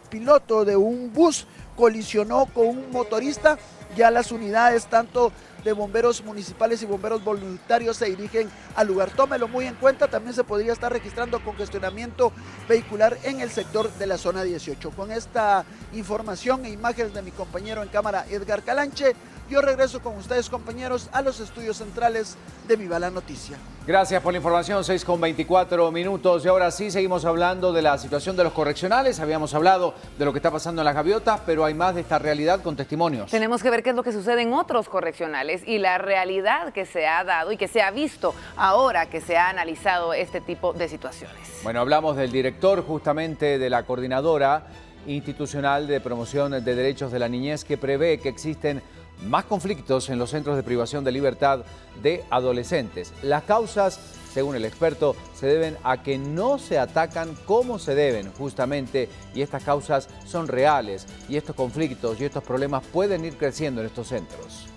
piloto de un bus colisionó con un motorista. Ya las unidades tanto de bomberos municipales y bomberos voluntarios se dirigen al lugar. Tómelo muy en cuenta, también se podría estar registrando congestionamiento vehicular en el sector de la zona 18. Con esta información e imágenes de mi compañero en cámara Edgar Calanche, yo regreso con ustedes, compañeros, a los estudios centrales de Viva la Noticia. Gracias por la información, 6:24 y ahora sí seguimos hablando de la situación de los correccionales. Habíamos hablado de lo que está pasando en las gaviotas, pero hay más de esta realidad con testimonios. Tenemos que ver qué es lo que sucede en otros correccionales y la realidad que se ha dado y que se ha visto ahora que se ha analizado este tipo de situaciones. Bueno, hablamos del director justamente de la Coordinadora Institucional de Promoción de Derechos de la Niñez, que prevé que existen más conflictos en los centros de privación de libertad de adolescentes. Las causas, según el experto, se deben a que no se atacan como se deben, justamente, y estas causas son reales, y estos conflictos y estos problemas pueden ir creciendo en estos centros.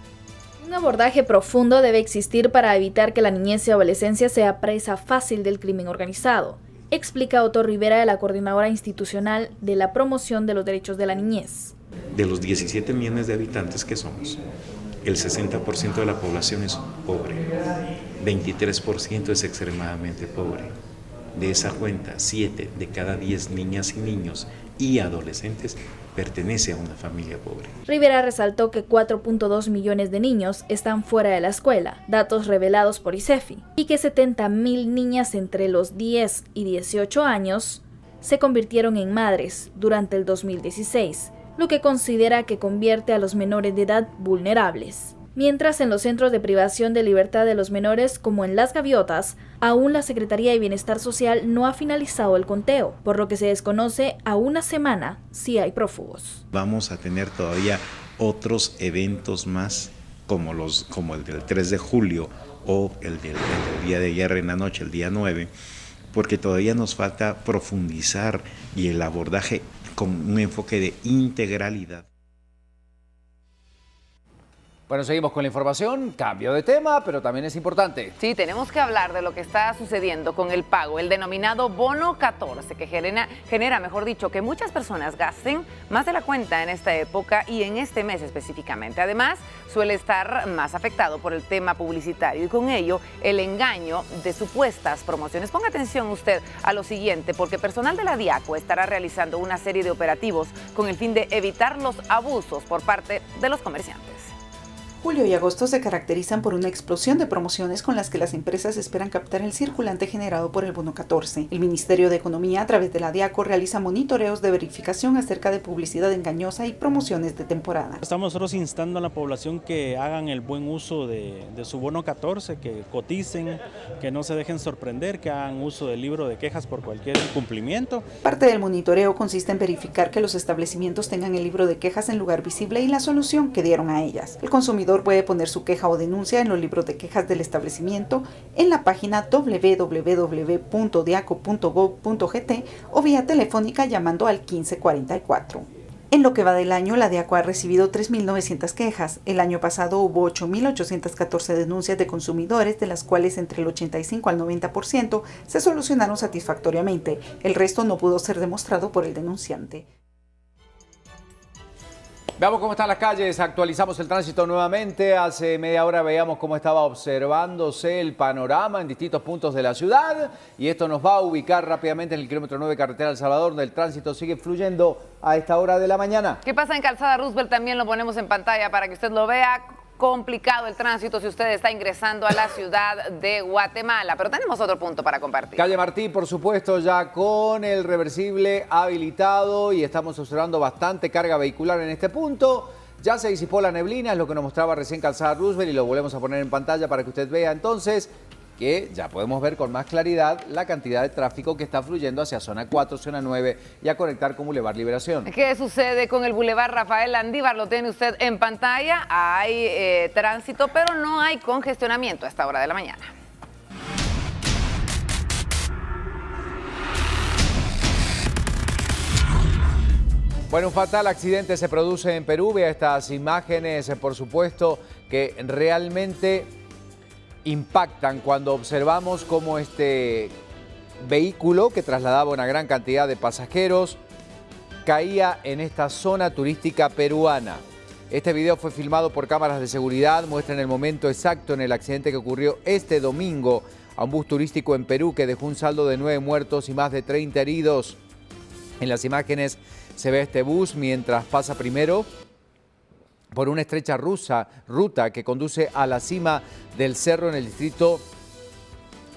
Un abordaje profundo debe existir para evitar que la niñez y adolescencia sea presa fácil del crimen organizado, explica Otto Rivera, de la Coordinadora Institucional de la Promoción de los Derechos de la Niñez. De los 17 millones de habitantes que somos, el 60% de la población es pobre, 23% es extremadamente pobre. De esa cuenta, 7 de cada 10 niñas y niños y adolescentes pertenece a una familia pobre. Rivera resaltó que 4.2 millones de niños están fuera de la escuela, datos revelados por ICEFI, y que 70,000 niñas entre los 10 y 18 años se convirtieron en madres durante el 2016, lo que considera que convierte a los menores de edad vulnerables. Mientras en los centros de privación de libertad de los menores, como en Las Gaviotas, aún la Secretaría de Bienestar Social no ha finalizado el conteo, por lo que se desconoce a una semana si hay prófugos. Vamos a tener todavía otros eventos más, como el del 3 de julio o el del día de ayer en la noche, el día 9, porque todavía nos falta profundizar y el abordaje con un enfoque de integralidad. Bueno, seguimos con la información, cambio de tema, pero también es importante. Sí, tenemos que hablar de lo que está sucediendo con el pago, el denominado bono 14, que genera, mejor dicho, que muchas personas gasten más de la cuenta en esta época y en este mes específicamente. Además, suele estar más afectado por el tema publicitario y con ello el engaño de supuestas promociones. Ponga atención usted a lo siguiente, porque personal de la DIACO estará realizando una serie de operativos con el fin de evitar los abusos por parte de los comerciantes. Julio y agosto se caracterizan por una explosión de promociones con las que las empresas esperan captar el circulante generado por el bono 14. El Ministerio de Economía, a través de la DIACO, realiza monitoreos de verificación acerca de publicidad engañosa y promociones de temporada. Estamos nosotros instando a la población que hagan el buen uso de su bono 14, que coticen, que no se dejen sorprender, que hagan uso del libro de quejas por cualquier incumplimiento. Parte del monitoreo consiste en verificar que los establecimientos tengan el libro de quejas en lugar visible y la solución que dieron a ellas. El consumidor puede poner su queja o denuncia en los libros de quejas del establecimiento, en la página www.diaco.gov.gt o vía telefónica llamando al 1544. En lo que va del año, la DIACO ha recibido 3.900 quejas. El año pasado hubo 8.814 denuncias de consumidores, de las cuales entre el 85 al 90% se solucionaron satisfactoriamente. El resto no pudo ser demostrado por el denunciante. Veamos cómo están las calles, actualizamos el tránsito nuevamente. Hace media hora veíamos cómo estaba observándose el panorama en distintos puntos de la ciudad y esto nos va a ubicar rápidamente en el kilómetro 9 carretera El Salvador, donde el tránsito sigue fluyendo a esta hora de la mañana. ¿Qué pasa en Calzada Roosevelt? También lo ponemos en pantalla para que usted lo vea. Complicado el tránsito si usted está ingresando a la ciudad de Guatemala, pero tenemos otro punto para compartir. Calle Martí, por supuesto, ya con el reversible habilitado y estamos observando bastante carga vehicular en este punto. Ya se disipó la neblina, es lo que nos mostraba recién Calzada Roosevelt y lo volvemos a poner en pantalla para que usted vea entonces que ya podemos ver con más claridad la cantidad de tráfico que está fluyendo hacia zona 4, zona 9 y a conectar con Boulevard Liberación. ¿Qué sucede con el Boulevard Rafael Landívar? Lo tiene usted en pantalla. Hay tránsito, pero no hay congestionamiento a esta hora de la mañana. Bueno, un fatal accidente se produce en Perú. Vea estas imágenes, por supuesto, que realmente impactan cuando observamos cómo este vehículo que trasladaba una gran cantidad de pasajeros caía en esta zona turística peruana. Este video fue filmado por cámaras de seguridad, muestran el momento exacto en el accidente que ocurrió este domingo a un bus turístico en Perú que dejó un saldo de 9 muertos y más de 30 heridos. En las imágenes se ve este bus mientras pasa primero por una estrecha ruta que conduce a la cima del cerro en el distrito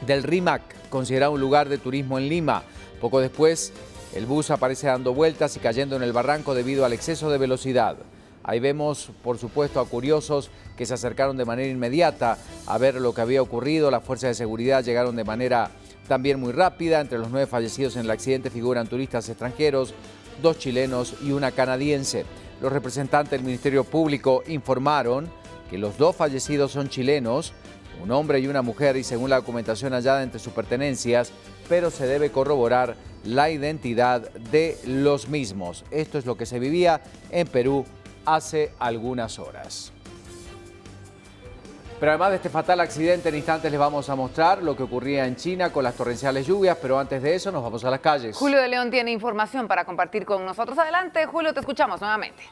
del Rímac, considerado un lugar de turismo en Lima. Poco después, el bus aparece dando vueltas y cayendo en el barranco debido al exceso de velocidad. Ahí vemos, por supuesto, a curiosos que se acercaron de manera inmediata a ver lo que había ocurrido. Las fuerzas de seguridad llegaron de manera también muy rápida. Entre los 9 fallecidos en el accidente figuran turistas extranjeros, 2 chilenos y una canadiense. Los representantes del Ministerio Público informaron que los 2 fallecidos son chilenos, un hombre y una mujer, y según la documentación hallada entre sus pertenencias, pero se debe corroborar la identidad de los mismos. Esto es lo que se vivía en Perú hace algunas horas. Pero además de este fatal accidente, en instantes les vamos a mostrar lo que ocurría en China con las torrenciales lluvias, pero antes de eso nos vamos a las calles. Julio de León tiene información para compartir con nosotros. Adelante, Julio, te escuchamos nuevamente.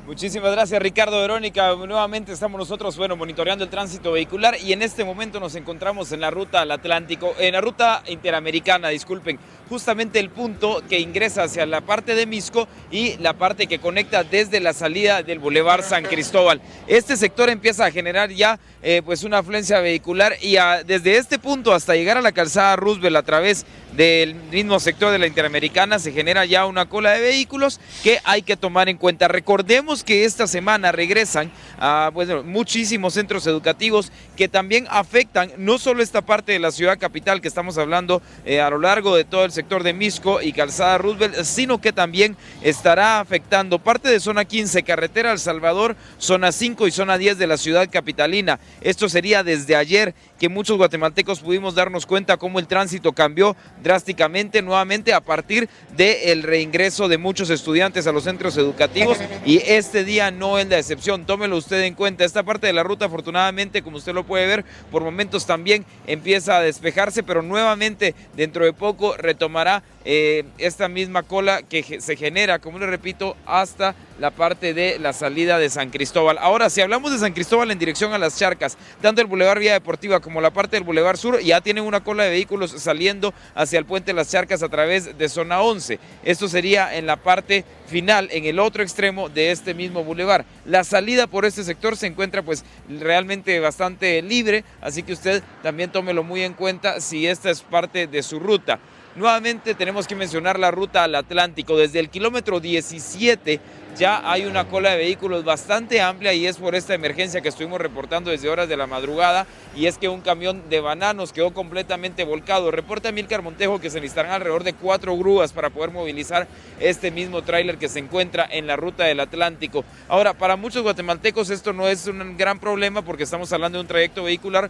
Muchísimas gracias, Ricardo. Verónica, nuevamente estamos nosotros, monitoreando el tránsito vehicular y en este momento nos encontramos en la ruta al Atlántico, en la ruta interamericana, disculpen, justamente el punto que ingresa hacia la parte de Misco y la parte que conecta desde la salida del Boulevard San Cristóbal. Este sector empieza a generar ya una afluencia vehicular y desde este punto hasta llegar a la calzada Roosevelt a través del mismo sector de la Interamericana se genera ya una cola de vehículos que hay que tomar en cuenta. Recordemos que esta semana regresan a muchísimos centros educativos que también afectan no solo esta parte de la ciudad capital que estamos hablando a lo largo de todo el sector de Misco y calzada Roosevelt, sino que también estará afectando parte de zona 15, carretera El Salvador, zona 5 y zona 10 de la ciudad capitalina. Esto sería desde ayer que muchos guatemaltecos pudimos darnos cuenta cómo el tránsito cambió drásticamente nuevamente a partir del reingreso de muchos estudiantes a los centros educativos y este día no es la excepción. Tómelo usted en cuenta. Esta parte de la ruta, afortunadamente, como usted lo puede ver, por momentos también empieza a despejarse, pero nuevamente dentro de poco retomará esta misma cola que se genera, como le repito, hasta la parte de la salida de San Cristóbal. Ahora, si hablamos de San Cristóbal en dirección a las Charcas, tanto el Boulevard Vía Deportiva como la parte del Boulevard Sur ya tienen una cola de vehículos saliendo hacia el puente de las Charcas a través de zona 11. Esto sería en la parte final, en el otro extremo de este mismo bulevar. La salida por este sector se encuentra realmente bastante libre, así que usted también tómelo muy en cuenta si esta es parte de su ruta. Nuevamente tenemos que mencionar la ruta al Atlántico. Desde el kilómetro 17 ya hay una cola de vehículos bastante amplia y es por esta emergencia que estuvimos reportando desde horas de la madrugada, y es que un camión de bananos quedó completamente volcado. Reporta Milcar Montejo que se necesitarán alrededor de 4 grúas para poder movilizar este mismo tráiler que se encuentra en la ruta del Atlántico. Ahora, para muchos guatemaltecos esto no es un gran problema porque estamos hablando de un trayecto vehicular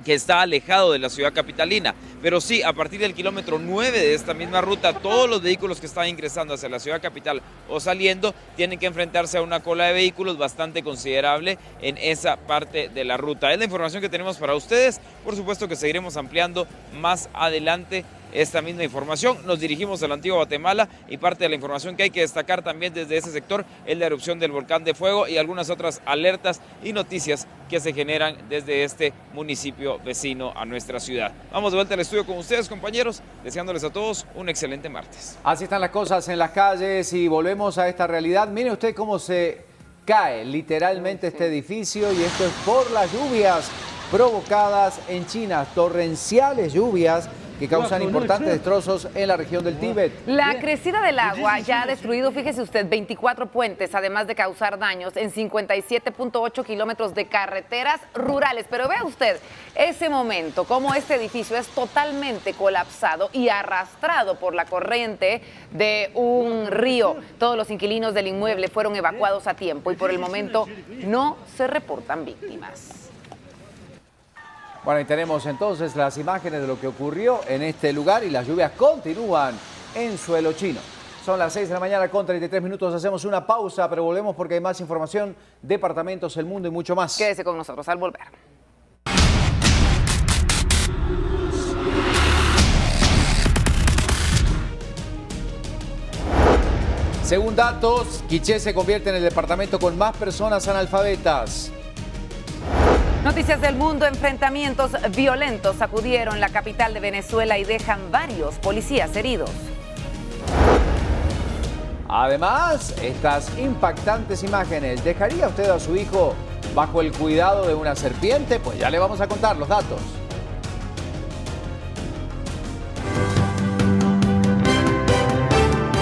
que está alejado de la ciudad capitalina, pero sí, a partir del kilómetro 9 de esta misma ruta, todos los vehículos que están ingresando hacia la ciudad capital o saliendo tienen que enfrentarse a una cola de vehículos bastante considerable en esa parte de la ruta. Es la información que tenemos para ustedes. Por supuesto que seguiremos ampliando más adelante esta misma información. Nos dirigimos a la antigua Guatemala y parte de la información que hay que destacar también desde ese sector es la erupción del volcán de fuego y algunas otras alertas y noticias que se generan desde este municipio vecino a nuestra ciudad. Vamos de vuelta al estudio con ustedes, compañeros, deseándoles a todos un excelente martes. Así están las cosas en las calles y volvemos a esta realidad. Mire usted cómo se cae literalmente este edificio, y esto es por las lluvias provocadas en China, torrenciales lluvias que causan importantes destrozos en la región del Tíbet. La crecida del agua ya ha destruido, fíjese usted, 24 puentes, además de causar daños en 57.8 kilómetros de carreteras rurales. Pero vea usted ese momento, cómo este edificio es totalmente colapsado y arrastrado por la corriente de un río. Todos los inquilinos del inmueble fueron evacuados a tiempo y por el momento no se reportan víctimas. Bueno, ahí tenemos entonces las imágenes de lo que ocurrió en este lugar y las lluvias continúan en suelo chino. Son las 6 de la mañana con 33 minutos, hacemos una pausa, pero volvemos porque hay más información, departamentos, el mundo y mucho más. Quédese con nosotros al volver. Según datos, Quiché se convierte en el departamento con más personas analfabetas. Noticias del mundo, enfrentamientos violentos sacudieron la capital de Venezuela y dejan varios policías heridos. Además, estas impactantes imágenes, ¿dejaría usted a su hijo bajo el cuidado de una serpiente? Pues ya le vamos a contar los datos.